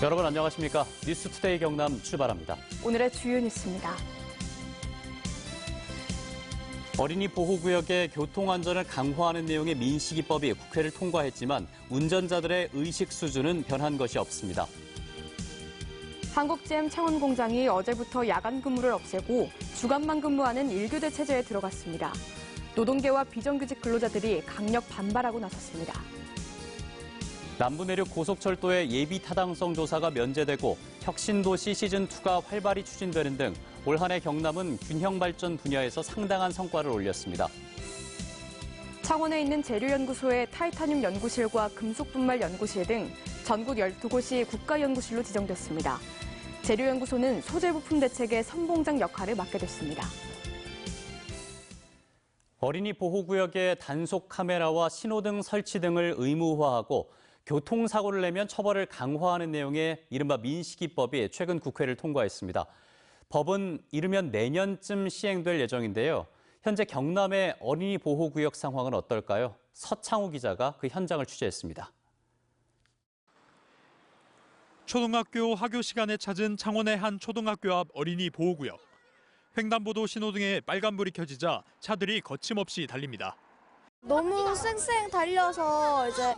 여러분 안녕하십니까? 뉴스투데이 경남 출발합니다. 오늘의 주요 뉴스입니다. 어린이 보호구역의 교통안전을 강화하는 내용의 민식이법이 국회를 통과했지만 운전자들의 의식 수준은 변한 것이 없습니다. 한국GM 창원공장이 어제부터 야간 근무를 없애고 주간만 근무하는 1교대 체제에 들어갔습니다. 노동계와 비정규직 근로자들이 강력 반발하고 나섰습니다. 남부내륙 고속철도의 예비 타당성 조사가 면제되고 혁신도시 시즌2가 활발히 추진되는 등 올 한 해 경남은 균형발전 분야에서 상당한 성과를 올렸습니다. 창원에 있는 재료연구소의 타이타늄 연구실과 금속분말 연구실 등 전국 12곳이 국가연구실로 지정됐습니다. 재료연구소는 소재 부품 대책의 선봉장 역할을 맡게 됐습니다. 어린이 보호구역에 단속 카메라와 신호등 설치 등을 의무화하고 교통사고를 내면 처벌을 강화하는 내용의 이른바 민식이법이 최근 국회를 통과했습니다. 법은 이르면 내년쯤 시행될 예정인데요. 현재 경남의 어린이 보호구역 상황은 어떨까요? 서창우 기자가 그 현장을 취재했습니다. 초등학교 하교 시간에 찾은 창원의 한 초등학교 앞 어린이 보호구역. 횡단보도 신호등에 빨간불이 켜지자 차들이 거침없이 달립니다. 너무 쌩쌩 달려서 이제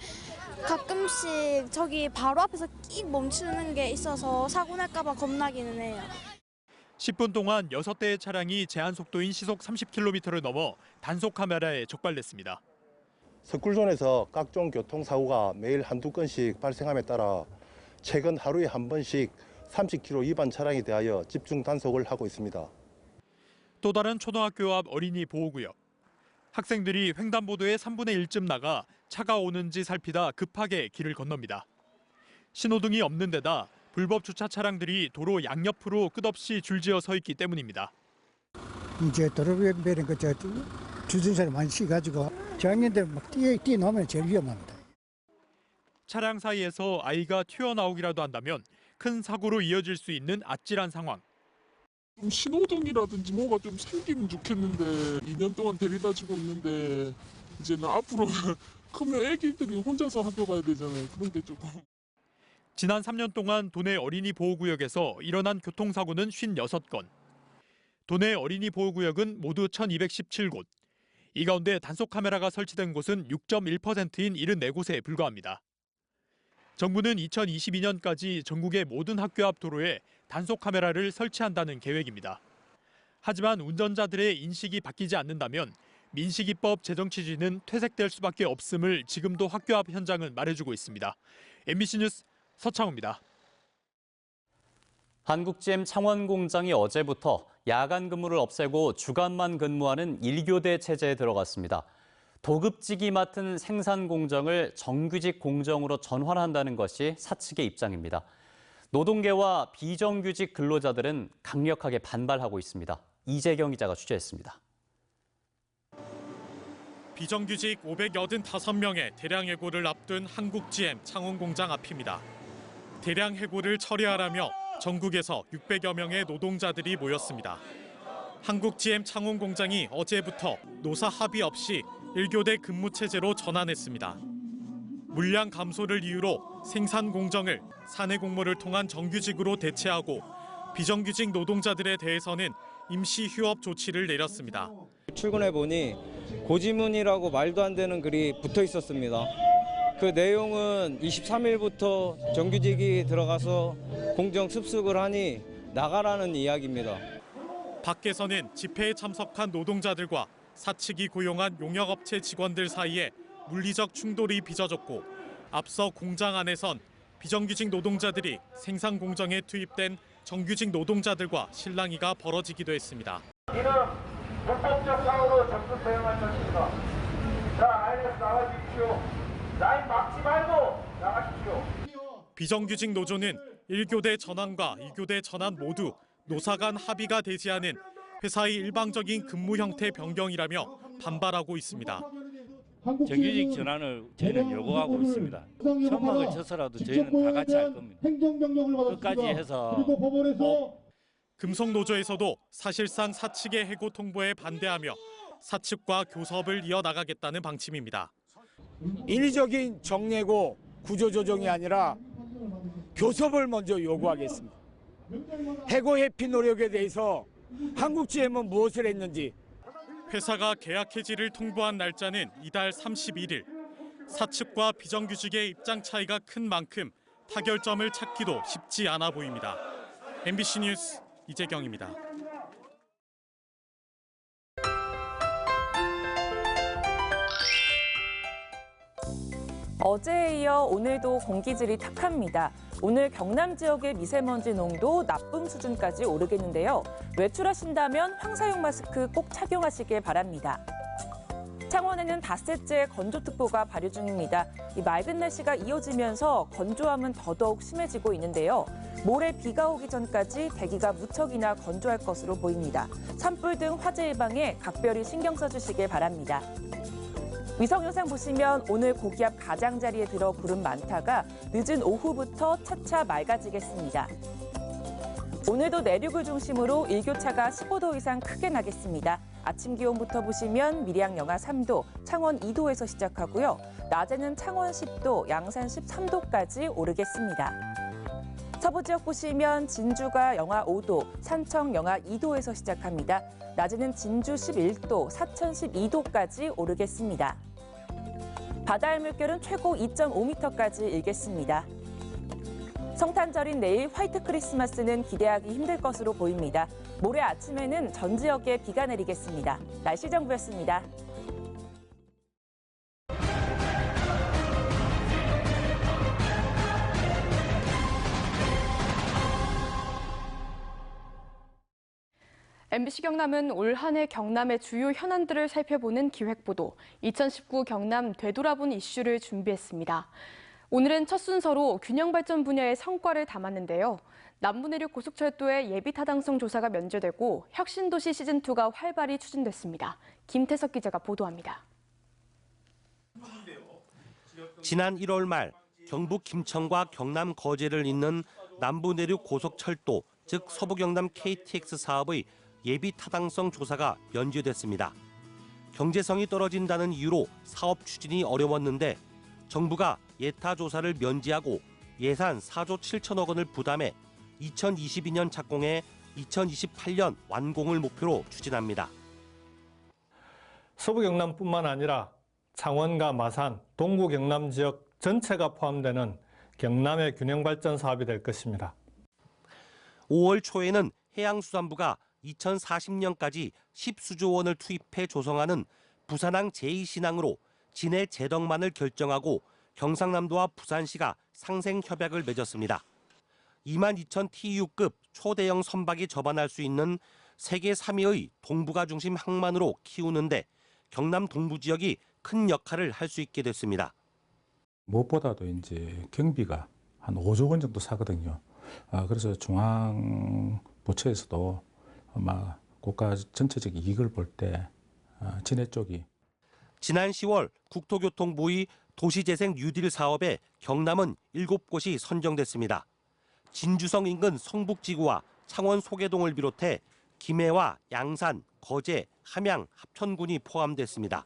가끔씩 저기 바로 앞에서 끽 멈추는 게 있어서 사고 날까 봐 겁나기는 해요. 10분 동안 6대의 차량이 제한 속도인 시속 30km를 넘어 단속 카메라에 적발됐습니다. 석굴존에서 각종 교통사고가 매일 한두 건씩 발생함에 따라 최근 하루에 한 번씩 30km 위반 차량에 대하여 집중 단속을 하고 있습니다. 또 다른 초등학교 앞 어린이 보호구역. 학생들이 횡단보도의 3분의 1쯤 나가 차가 오는지 살피다 급하게 길을 건넙니다. 신호등이 없는 데다 불법 주차 차량들이 도로 양옆으로 끝없이 줄지어 서 있기 때문입니다. 이제 도로변에 주전자를 많이 씌가지고 저학년들 막 뛰어나오면 제일 위험합니다. 차량 사이에서 아이가 튀어나오기라도 한다면 큰 사고로 이어질 수 있는 아찔한 상황. 신호등이라든지 뭐가 좀 생기면 좋겠는데 2년 동안 데려다 주고 있는데 이제는 앞으로 크면 애기들이 혼자서 학교 가야 되잖아요. 그런 게 조금. 지난 3년 동안 도내 어린이 보호구역에서 일어난 교통사고는 56건. 도내 어린이 보호구역은 모두 1,217곳. 이 가운데 단속 카메라가 설치된 곳은 6.1%인 74곳에 불과합니다. 정부는 2022년까지 전국의 모든 학교 앞 도로에 단속 카메라를 설치한다는 계획입니다. 하지만 운전자들의 인식이 바뀌지 않는다면 민식이법 제정 취지는 퇴색될 수밖에 없음을 지금도 학교 앞 현장은 말해주고 있습니다. MBC 뉴스 서창우입니다. 한국GM 창원공장이 어제부터 야간 근무를 없애고 주간만 근무하는 1교대 체제에 들어갔습니다. 도급직이 맡은 생산 공정을 정규직 공정으로 전환한다는 것이 사측의 입장입니다. 노동계와 비정규직 근로자들은 강력하게 반발하고 있습니다. 이재경 기자가 취재했습니다. 비정규직 585명의 대량 해고를 앞둔 한국GM 창원공장 앞입니다. 대량 해고를 처리하라며 전국에서 600여 명의 노동자들이 모였습니다. 한국GM 창원공장이 어제부터 노사 합의 없이 1교대 근무체제로 전환했습니다. 물량 감소를 이유로 생산 공정을 사내 공모를 통한 정규직으로 대체하고 비정규직 노동자들에 대해서는 임시 휴업 조치를 내렸습니다. 출근해보니 고지문이라고 말도 안 되는 글이 붙어 있었습니다. 그 내용은 23일부터 정규직이 들어가서 공정 습득을 하니 나가라는 이야기입니다. 밖에서는 집회에 참석한 노동자들과 사측이 고용한 용역업체 직원들 사이에 물리적 충돌이 빚어졌고 앞서 공장 안에선 비정규직 노동자들이 생산 공정에 투입된 정규직 노동자들과 실랑이가 벌어지기도 했습니다. 이는 불법적 사고로 적극 대응할 것입니다. 자, 라인에서 나가십시오. 라인 막지 말고 나가십시오. 비정규직 노조는 1교대 전환과 2교대 전환 모두 노사 간 합의가 되지 않은 회사의 일방적인 근무 형태 변경이라며 반발하고 있습니다. 정규직 전환을 저희는 요구하고 있습니다. 천막을 쳐서라도 저희는 다 같이 할 겁니다. 끝까지 해서 금속노조에서도 사실상 사측의 해고 통보에 반대하며 사측과 교섭을 이어나가겠다는 방침입니다. 인위적인 정예고 구조조정이 아니라 교섭을 먼저 요구하겠습니다. 해고 회피 노력에 대해서 한국GM은 무엇을 했는지. 회사가 계약 해지를 통보한 날짜는 이달 31일. 사측과 비정규직의 입장 차이가 큰 만큼 타결점을 찾기도 쉽지 않아 보입니다. MBC 뉴스 이재경입니다. 어제에 이어 오늘도 공기질이 탁합니다. 오늘 경남 지역의 미세먼지 농도 나쁨 수준까지 오르겠는데요. 외출하신다면 황사용 마스크 꼭 착용하시길 바랍니다. 창원에는 닷새째 건조특보가 발효 중입니다. 이 맑은 날씨가 이어지면서 건조함은 더더욱 심해지고 있는데요. 모레 비가 오기 전까지 대기가 무척이나 건조할 것으로 보입니다. 산불 등 화재 예방에 각별히 신경 써주시길 바랍니다. 위성 영상 보시면 오늘 고기압 가장자리에 들어 구름 많다가 늦은 오후부터 차차 맑아지겠습니다. 오늘도 내륙을 중심으로 일교차가 15도 이상 크게 나겠습니다. 아침 기온부터 보시면 밀양 영하 3도, 창원 2도에서 시작하고요. 낮에는 창원 10도, 양산 13도까지 오르겠습니다. 서부 지역 보시면 진주가 영하 5도, 산청 영하 2도에서 시작합니다. 낮에는 진주 11도, 사천 12도까지 오르겠습니다. 바다의 물결은 최고 2.5m까지 일겠습니다. 성탄절인 내일 화이트 크리스마스는 기대하기 힘들 것으로 보입니다. 모레 아침에는 전 지역에 비가 내리겠습니다. 날씨 정보였습니다. MBC 경남은 올 한 해 경남의 주요 현안들을 살펴보는 기획보도 2019 경남 되돌아본 이슈를 준비했습니다. 오늘은 첫 순서로 균형발전 분야의 성과를 담았는데요. 남부내륙 고속철도의 예비타당성 조사가 면제되고 혁신도시 시즌2가 활발히 추진됐습니다. 김태석 기자가 보도합니다. 지난 1월 말 경북 김천과 경남 거제를 잇는 남부내륙 고속철도, 즉 서부경남 KTX 사업의 예비타당성 조사가 면제됐습니다. 경제성이 떨어진다는 이유로 사업 추진이 어려웠는데 정부가 예타 조사를 면제하고 예산 4조 7천억 원을 부담해 2022년 착공해 2028년 완공을 목표로 추진합니다. 서부경남뿐만 아니라 창원과 마산, 동구 경남 지역 전체가 포함되는 경남의 균형발전 사업이 될 것입니다. 5월 초에는 해양수산부가 2040년까지 10수조 원을 투입해 조성하는 부산항 제2신항으로 진해 재덕만을 결정하고 경상남도와 부산시가 상생협약을 맺었습니다. 22,000 TU급 초대형 선박이 접안할 수 있는 세계 3위의 동북아 중심 항만으로 키우는데 경남 동부 지역이 큰 역할을 할 수 있게 됐습니다. 무엇보다도 이제 경비가 한 5조 원 정도 사거든요. 그래서 중앙부처에서도 아마 국가 전체적 이익을 볼 때 진해 쪽이. 지난 10월 국토교통부의 도시재생 뉴딜 사업에 경남은 7곳이 선정됐습니다. 진주성 인근 성북지구와 창원 소계동을 비롯해 김해와 양산, 거제, 함양, 합천군이 포함됐습니다.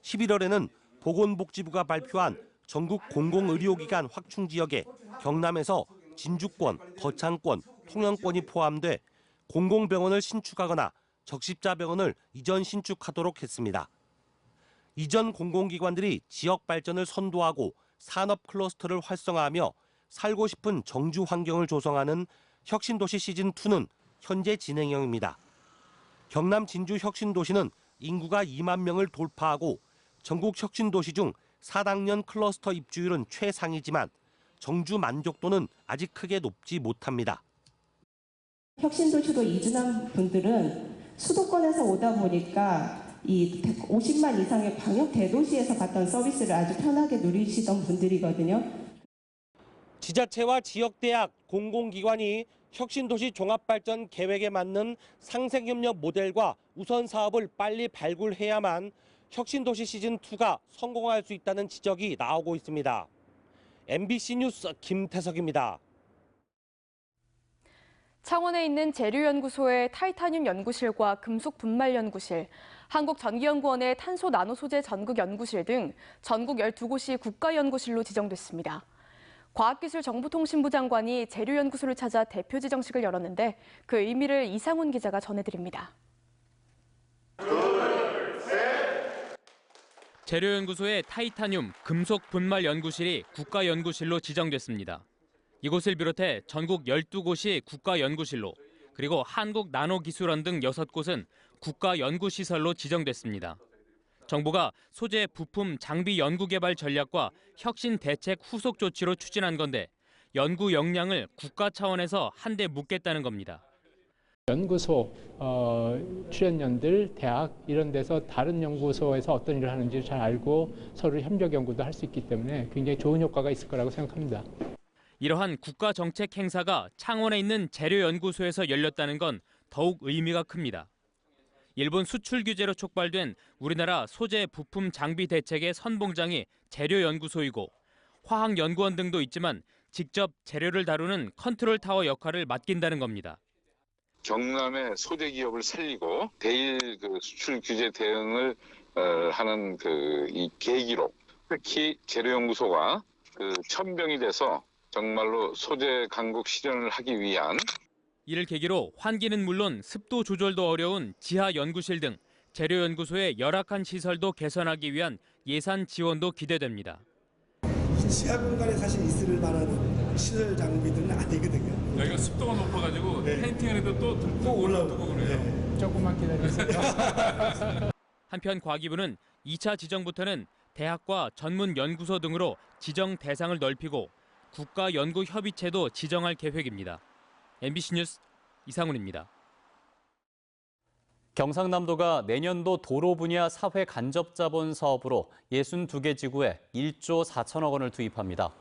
11월에는 보건복지부가 발표한 전국 공공의료기관 확충 지역에 경남에서 진주권, 거창권, 통영권이 포함돼 공공병원을 신축하거나 적십자병원을 이전 신축하도록 했습니다. 이전 공공기관들이 지역 발전을 선도하고 산업 클러스터를 활성화하며 살고 싶은 정주 환경을 조성하는 혁신도시 시즌2는 현재 진행형입니다. 경남 진주 혁신도시는 인구가 2만 명을 돌파하고 전국 혁신도시 중 4학년 클러스터 입주율은 최상이지만 정주 만족도는 아직 크게 높지 못합니다. 혁신도시로 이주한 분들은 수도권에서 오다 보니까 이 50만 이상의 방역 대도시에서 받던 서비스를 아주 편하게 누리시던 분들이거든요. 지자체와 지역대학, 공공기관이 혁신도시 종합발전 계획에 맞는 상생협력 모델과 우선 사업을 빨리 발굴해야만 혁신도시 시즌2가 성공할 수 있다는 지적이 나오고 있습니다. MBC 뉴스 김태석입니다. 창원에 있는 재료연구소의 타이타늄 연구실과 금속 분말 연구실, 한국전기연구원의 탄소 나노 소재 전국 연구실 등 전국 12곳이 국가연구실로 지정됐습니다. 과학기술정보통신부 장관이 재료연구소를 찾아 대표 지정식을 열었는데 그 의미를 이상훈 기자가 전해드립니다. 재료연구소의 타이타늄 금속 분말 연구실이 국가연구실로 지정됐습니다. 이곳을 비롯해 전국 12곳이 국가연구실로, 그리고 한국나노기술원 등 6곳은 국가연구시설로 지정됐습니다. 정부가 소재, 부품, 장비 연구개발 전략과 혁신 대책 후속 조치로 추진한 건데 연구 역량을 국가 차원에서 한데 묻겠다는 겁니다. 연구소, 출연연들, 대학 이런 데서 다른 연구소에서 어떤 일을 하는지 잘 알고 서로 협력 연구도 할 수 있기 때문에 굉장히 좋은 효과가 있을 거라고 생각합니다. 이러한 국가 정책 행사가 창원에 있는 재료연구소에서 열렸다는 건 더욱 의미가 큽니다. 일본 수출 규제로 촉발된 우리나라 소재, 부품, 장비 대책의 선봉장이 재료연구소이고 화학연구원 등도 있지만 직접 재료를 다루는 컨트롤 타워 역할을 맡긴다는 겁니다. 경남의 소재 기업을 살리고 대일 수출 규제 대응을 하는 이 계기로 특히 재료연구소가 천병이 돼서 정말로 소재 강국 실현을 하기 위한 이를 계기로 환기는 물론 습도 조절도 어려운 지하 연구실 등 재료연구소의 열악한 시설도 개선하기 위한 예산 지원도 기대됩니다. 지하 공간에 사실 있을 만한 시설 장비들은 아니거든요. 여기가 습도가 높아가지고 페인팅을 해도 또 올라오고 그래요. 조금만 기다리세요. 한편 과기부는 2차 지정부터는 대학과 전문 연구소 등으로 지정 대상을 넓히고 국가연구협의체도 지정할 계획입니다. MBC 뉴스 이상훈입니다. 경상남도가 내년도 도로 분야 사회 간접 자본 사업으로 62개 지구에 1조 4천억 원을 투입합니다.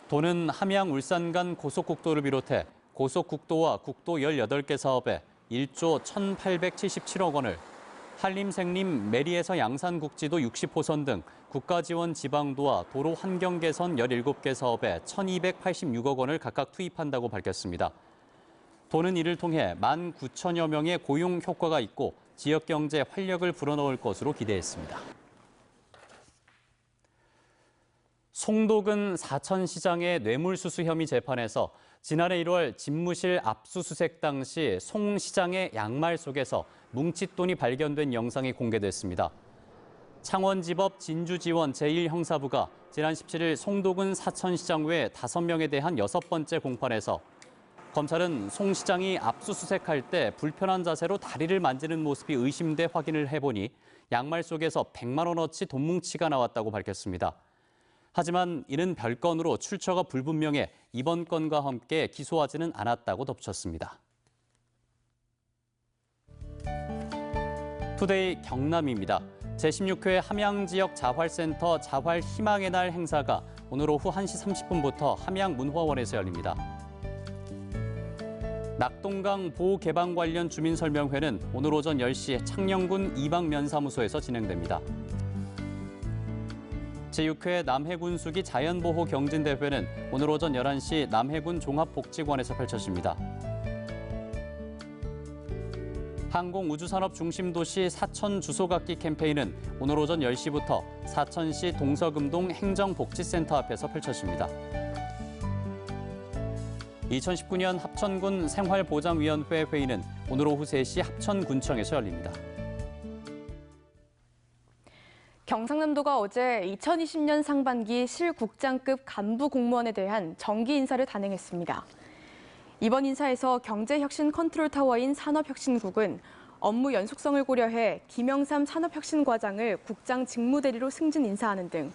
도는 함양 울산 간 고속국도를 비롯해 고속국도와 국도 18개 사업에 1조 1,877억 원을, 한림, 생림, 메리에서 양산국지도 60호선 등 국가지원 지방도와 도로 환경 개선 17개 사업에 1,286억 원을 각각 투입한다고 밝혔습니다. 도는 이를 통해 19,000여 명의 고용 효과가 있고 지역 경제 활력을 불어넣을 것으로 기대했습니다. 송도군 사천시장의 뇌물수수 혐의 재판에서 지난해 1월 집무실 압수수색 당시 송 시장의 양말 속에서 뭉칫돈이 발견된 영상이 공개됐습니다. 창원지법 진주지원 제1형사부가 지난 17일 송도군 사천시장 외 5명에 대한 6번째 공판에서 검찰은 송 시장이 압수수색할 때 불편한 자세로 다리를 만지는 모습이 의심돼 확인을 해보니 양말 속에서 100만 원어치 돈뭉치가 나왔다고 밝혔습니다. 하지만 이는 별건으로 출처가 불분명해 이번 건과 함께 기소하지는 않았다고 덧붙였습니다. 투데이 경남입니다. 제16회 함양지역 자활센터 자활희망의 날 행사가 오늘 오후 1시 30분부터 함양문화원에서 열립니다. 낙동강 보호 개방 관련 주민설명회는 오늘 오전 10시 창녕군 이방면사무소에서 진행됩니다. 제6회 남해군수기 자연보호 경진대회는 오늘 오전 11시 남해군 종합복지관에서 펼쳐집니다. 항공우주산업 중심도시 사천 주소갖기 캠페인은 오늘 오전 10시부터 사천시 동서금동 행정복지센터 앞에서 펼쳐집니다. 2019년 합천군 생활보장위원회 회의는 오늘 오후 3시 합천군청에서 열립니다. 경상남도가 어제 2020년 상반기 실국장급 간부 공무원에 대한 정기 인사를 단행했습니다. 이번 인사에서 경제혁신 컨트롤타워인 산업혁신국은 업무 연속성을 고려해 김영삼 산업혁신과장을 국장 직무대리로 승진 인사하는 등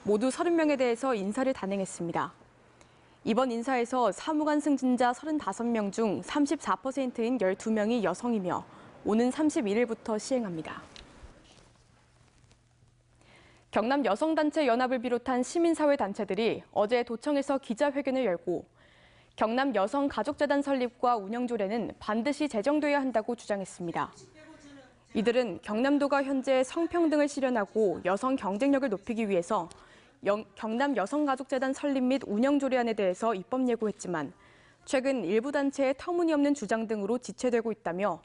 모두 30명에 대해서 인사를 단행했습니다. 이번 인사에서 사무관 승진자 35명 중 34%인 12명이 여성이며 오는 31일부터 시행합니다. 경남 여성단체 연합을 비롯한 시민사회단체들이 어제 도청에서 기자회견을 열고 경남 여성가족재단 설립과 운영 조례는 반드시 제정돼야 한다고 주장했습니다. 이들은 경남도가 현재 성평등을 실현하고 여성 경쟁력을 높이기 위해서 경남 여성가족재단 설립 및 운영 조례안에 대해서 입법 예고했지만 최근 일부 단체의 터무니없는 주장 등으로 지체되고 있다며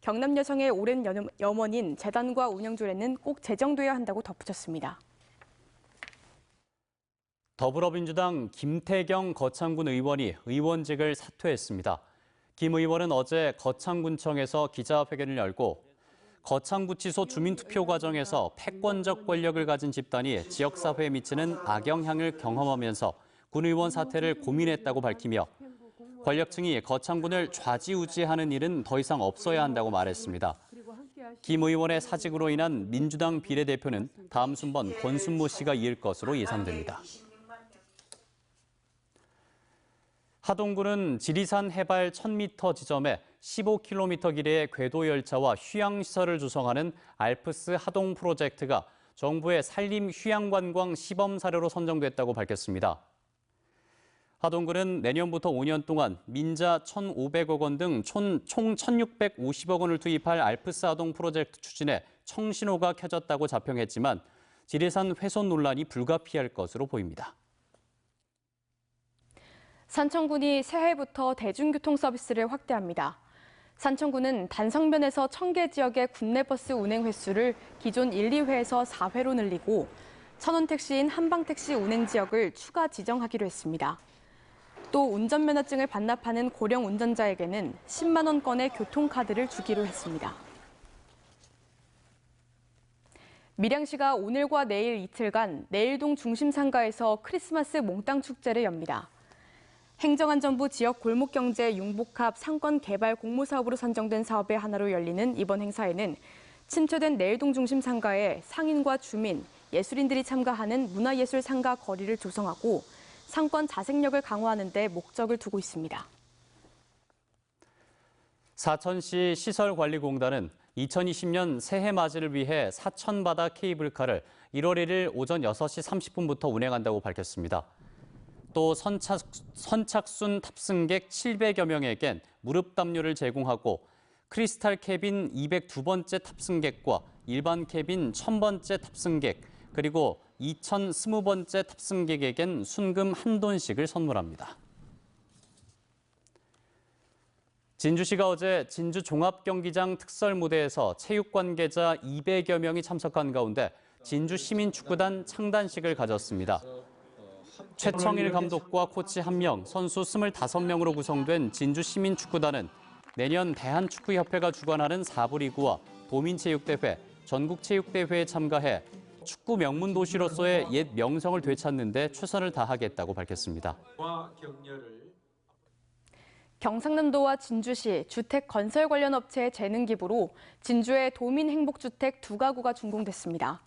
경남 여성의 오랜 염원인 재단과 운영 조례는 꼭 제정돼야 한다고 덧붙였습니다. 더불어민주당 김태경 거창군 의원이 의원직을 사퇴했습니다. 김 의원은 어제 거창군청에서 기자회견을 열고 거창구치소 주민투표 과정에서 패권적 권력을 가진 집단이 지역사회에 미치는 악영향을 경험하면서 군 의원 사퇴를 고민했다고 밝히며 권력층이 거창군을 좌지우지하는 일은 더 이상 없어야 한다고 말했습니다. 김 의원의 사직으로 인한 민주당 비례대표는 다음 순번 권순모 씨가 이을 것으로 예상됩니다. 하동군은 지리산 해발 1000m 지점에 15km 길이의 궤도 열차와 휴양시설을 조성하는 알프스 하동 프로젝트가 정부의 산림 휴양관광 시범 사례로 선정됐다고 밝혔습니다. 하동군은 내년부터 5년 동안 민자 1,500억 원 등 총 1,650억 원을 투입할 알프스 하동 프로젝트 추진에 청신호가 켜졌다고 자평했지만 지리산 훼손 논란이 불가피할 것으로 보입니다. 산청군이 새해부터 대중교통 서비스를 확대합니다. 산청군은 단성면에서 청계 지역의 국내버스 운행 횟수를 기존 1, 2회에서 4회로 늘리고 천원택시인 한방택시 운행 지역을 추가 지정하기로 했습니다. 또 운전면허증을 반납하는 고령 운전자에게는 10만 원권의 교통카드를 주기로 했습니다. 밀양시가 오늘과 내일 이틀간 내일동 중심상가에서 크리스마스 몽땅 축제를 엽니다. 행정안전부 지역 골목경제 융복합 상권 개발 공모사업으로 선정된 사업의 하나로 열리는 이번 행사에는 침체된 내일동 중심 상가에 상인과 주민, 예술인들이 참가하는 문화예술 상가 거리를 조성하고 상권 자생력을 강화하는 데 목적을 두고 있습니다. 사천시 시설관리공단은 2020년 새해 맞이를 위해 사천바다 케이블카를 1월 1일 오전 6시 30분부터 운행한다고 밝혔습니다. 또 선착순 탑승객 700여 명에겐 무릎 담요를 제공하고 크리스탈 캐빈 202번째 탑승객과 일반 캐빈 1000번째 탑승객 그리고 2020번째 탑승객에겐 순금 $1,000씩을 선물합니다. 진주시가 어제 진주 종합경기장 특설무대에서 체육 관계자 200여 명이 참석한 가운데 진주 시민축구단 창단식을 가졌습니다. 최청일 감독과 코치 1명, 선수 25명으로 구성된 진주시민축구단은 내년 대한축구협회가 주관하는 4부 리그와 도민체육대회, 전국체육대회에 참가해 축구 명문 도시로서의 옛 명성을 되찾는 데 최선을 다하겠다고 밝혔습니다. 경상남도와 진주시 주택 건설 관련 업체의 재능 기부로 진주의 도민행복주택 2가구가 준공됐습니다.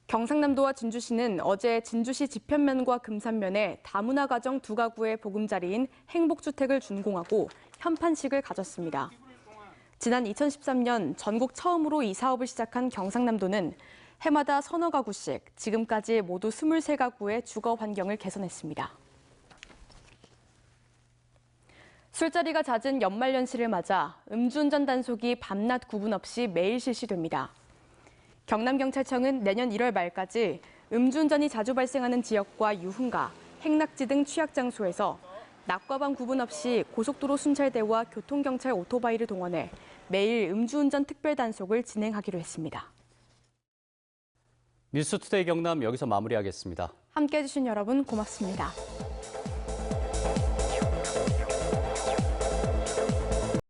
경상남도와 진주시는 어제 진주시 지편면과 금산면에 다문화 가정 2가구의 보금자리인 행복주택을 준공하고 현판식을 가졌습니다. 지난 2013년 전국 처음으로 이 사업을 시작한 경상남도는 해마다 서너 가구씩 지금까지 모두 23가구의 주거 환경을 개선했습니다. 술자리가 잦은 연말연시를 맞아 음주운전 단속이 밤낮 구분 없이 매일 실시됩니다. 경남경찰청은 내년 1월 말까지 음주운전이 자주 발생하는 지역과 유흥가, 행락지 등 취약장소에서 낮과 밤 구분 없이 고속도로 순찰대와 교통경찰 오토바이를 동원해 매일 음주운전 특별 단속을 진행하기로 했습니다. 뉴스투데이 경남 여기서 마무리하겠습니다. 함께해 주신 여러분 고맙습니다.